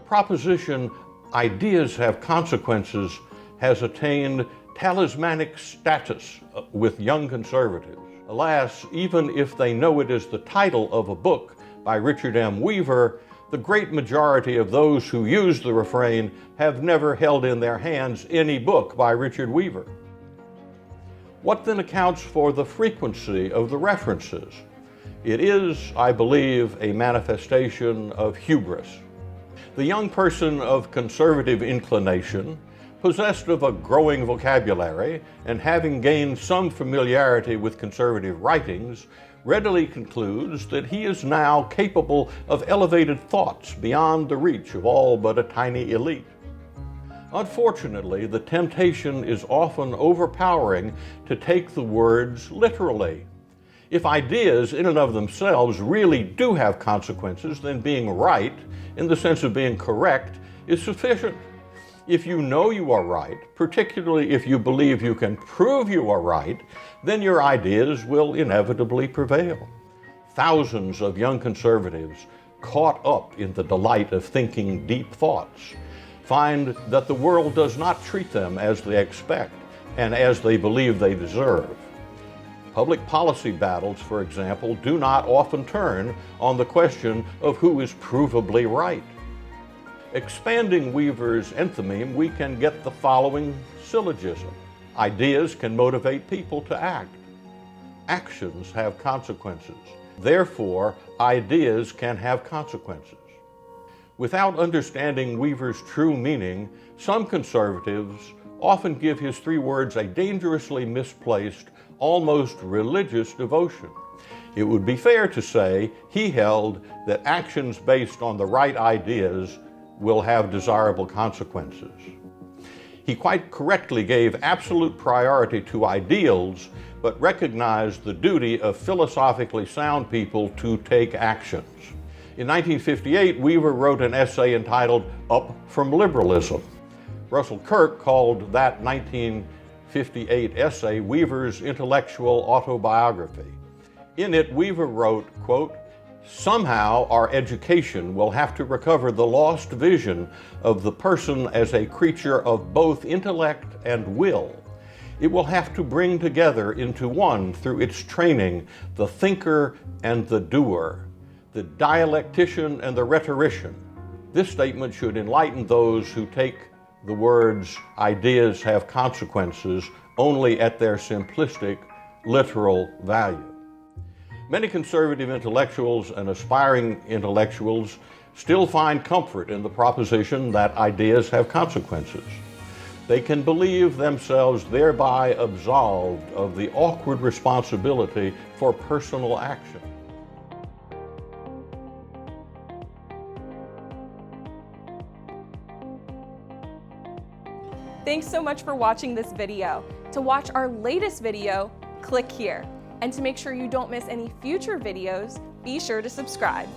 proposition, ideas have consequences, has attained talismanic status with young conservatives. Alas, even if they know it is the title of a book by Richard M. Weaver, the great majority of those who use the refrain have never held in their hands any book by Richard Weaver. What then accounts for the frequency of the references? It is, I believe, a manifestation of hubris. The young person of conservative inclination, possessed of a growing vocabulary and having gained some familiarity with conservative writings, readily concludes that he is now capable of elevated thoughts beyond the reach of all but a tiny elite. Unfortunately, the temptation is often overpowering to take the words literally. If ideas in and of themselves really do have consequences, then being right, in the sense of being correct, is sufficient. If you know you are right, particularly if you believe you can prove you are right, then your ideas will inevitably prevail. Thousands of young conservatives, caught up in the delight of thinking deep thoughts, find that the world does not treat them as they expect and as they believe they deserve. Public policy battles, for example, do not often turn on the question of who is provably right. Expanding Weaver's enthymeme, we can get the following syllogism. Ideas can motivate people to act. Actions have consequences. Therefore, ideas can have consequences. Without understanding Weaver's true meaning, some conservatives often give his three words a dangerously misplaced, almost religious devotion. It would be fair to say he held that actions based on the right ideas will have desirable consequences. He quite correctly gave absolute priority to ideals, but recognized the duty of philosophically sound people to take actions. In 1958, Weaver wrote an essay entitled Up from Liberalism. Russell Kirk called that 1958 essay Weaver's intellectual autobiography. In it, Weaver wrote, quote, "Somehow our education will have to recover the lost vision of the person as a creature of both intellect and will. It will have to bring together into one, through its training, the thinker and the doer, the dialectician and the rhetorician." This statement should enlighten those who take the words "ideas have consequences" only at their simplistic, literal value. Many conservative intellectuals and aspiring intellectuals still find comfort in the proposition that ideas have consequences. They can believe themselves thereby absolved of the awkward responsibility for personal action. Thanks so much for watching this video. To watch our latest video, click here. And to make sure you don't miss any future videos, be sure to subscribe.